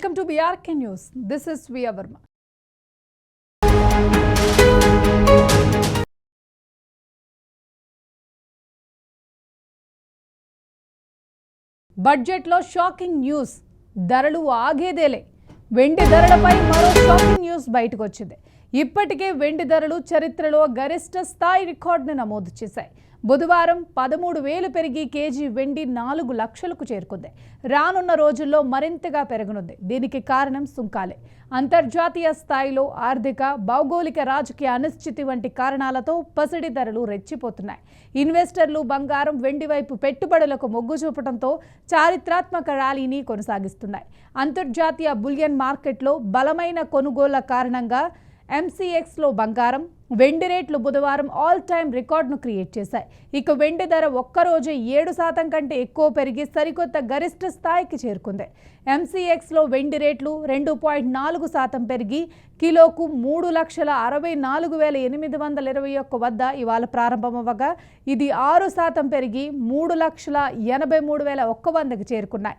Welcome to BRK News. This is Via Verma. బడ్జెట్లో shocking news. ధరలు ఆగేదేలే. వెండి ధరలపై మరో షాకింగ్ న్యూస్ బయటకు వచ్చింది. ఇప్పటికే వెండి ధరలు చరిత్రలో గరిష్ట స్థాయి రికార్డును నమోదు చేశాయి. బుధవారం 13,000 పెరిగి కేజీ వెండి 4 లక్షలకు చేరుకుంది. రానున్న రోజుల్లో మరింతగా పెరగనుంది. దీనికి కారణం సుంకాలే. అంతర్జాతీయ స్థాయిలో ఆర్థిక, భౌగోళిక, రాజకీయ అనిశ్చితి వంటి కారణాలతో పసిడి ధరలు రెచ్చిపోతున్నాయి. ఇన్వెస్టర్లు బంగారం, వెండి వైపు పెట్టుబడులకు మొగ్గు చూపడంతో చారిత్రాత్మక ర్యాలీని కొనసాగిస్తున్నాయి. అంతర్జాతీయ బులియన్ మార్కెట్లో బలమైన కొనుగోళ్ల కారణంగా MCXలో బంగారం, వెండి రేట్లు బుధవారం ఆల్ టైమ్ రికార్డును క్రియేట్ చేశాయి. ఇక వెండి ధర ఒక్కరోజే 7% కంటే ఎక్కువ పెరిగి సరికొత్త గరిష్ట స్థాయికి చేరుకుంది. MCXలో వెండి రేట్లు 2.4% పెరిగి కిలోకు 3,64,821 వద్ద ఇవాళ ప్రారంభమవ్వగా ఇది 6% పెరిగి 3,83,100కి చేరుకున్నాయి.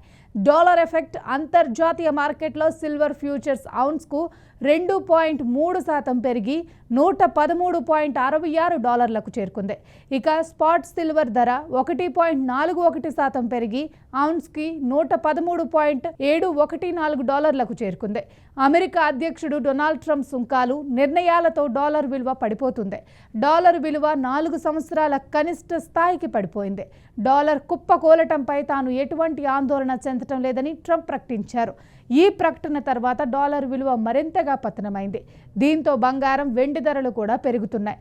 Dollar effect. అంతర్జాతీయ మార్కెట్లో సిల్వర్ ఫ్యూచర్స్ ఔన్స్కు 2.3% పెరిగి $113.66లకు చేరుకుంది. ఇక స్పాట్ సిల్వర్ ధర 1.41% పెరిగి ఔన్స్కి $113.714లకు చేరుకుంది. అమెరికా అధ్యక్షుడు డొనాల్డ్ ట్రంప్ సుంకాలు నిర్ణయాలతో డాలర్ విలువ పడిపోతుంది. డాలర్ విలువ 4 సంవత్సరాల కనిష్ట స్థాయికి పడిపోయింది. డాలర్ కుప్పకూలటంపై తాను ఎటువంటి ఆందోళన చెందటం లేదని ట్రంప్ ప్రకటించారు. ఈ ప్రకటన తర్వాత డాలర్ విలువ మరింతగా పతనమైంది. దీంతో బంగారం, వెండి ధరలు కూడా పెరుగుతున్నాయి.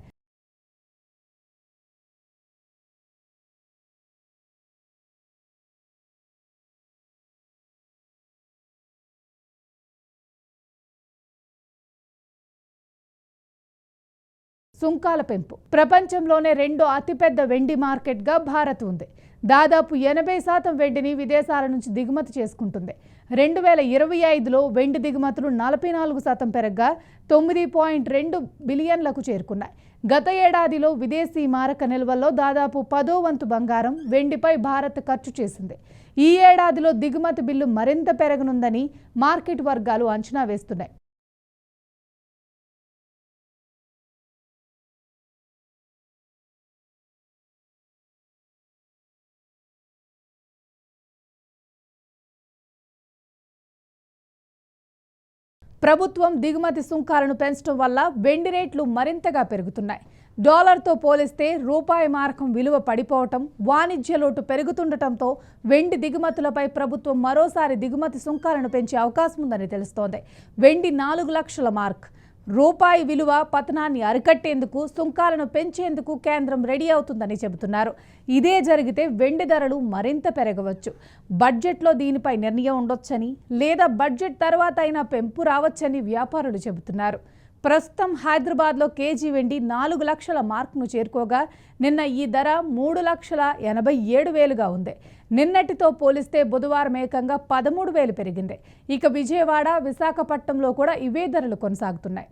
సుంకాల పెంపు. ప్రపంచంలోనే రెండో అతిపెద్ద వెండి మార్కెట్గా భారత్ ఉంది. దాదాపు 80% వెండిని విదేశాల నుంచి దిగుమతి చేసుకుంటుంది. 2025లో వెండి దిగుమతులు 44% పెరగ్గా 9.2 బిలియన్లకు చేరుకున్నాయి. గత ఏడాదిలో విదేశీ మారక నిల్వల్లో దాదాపు 10వ వంతు బంగారం, వెండిపై భారత్ ఖర్చు చేసింది. ఈ ఏడాదిలో దిగుమతి బిల్లు మరింత పెరగనుందని మార్కెట్ వర్గాలు అంచనా వేస్తున్నాయి. ప్రభుత్వం దిగుమతి సుంకాలను పెంచడం వల్ల వెండి రేట్లు మరింతగా పెరుగుతున్నాయి. డాలర్తో పోలిస్తే రూపాయి మారకం విలువ పడిపోవటం, వాణిజ్య లోటు పెరుగుతుండటంతో వెండి దిగుమతులపై ప్రభుత్వం మరోసారి దిగుమతి సుంకాలను పెంచే అవకాశం ఉందని తెలుస్తోంది. వెండి 4 లక్షల మార్క్. రూపాయి విలువ పతనాన్ని అరికట్టేందుకు సుంకాలను పెంచేందుకు కేంద్రం రెడీ అవుతుందని చెబుతున్నారు. ఇదే జరిగితే వెండి ధరలు మరింత పెరగవచ్చు. బడ్జెట్లో దీనిపై నిర్ణయం ఉండొచ్చని, లేదా బడ్జెట్ తర్వాత అయినా పెంపు రావచ్చని వ్యాపారులు చెబుతున్నారు. ప్రస్తుతం హైదరాబాద్లో కేజీ వెండి 4 లక్షల మార్క్ను చేరుకోగా నిన్న ఈ ధర 3,87,000గా ఉంది. నిన్నటితో పోలిస్తే బుధవారం ఏకంగా 13,000 పెరిగింది. ఇక విజయవాడ, విశాఖపట్నంలో కూడా ఇవే ధరలు కొనసాగుతున్నాయి.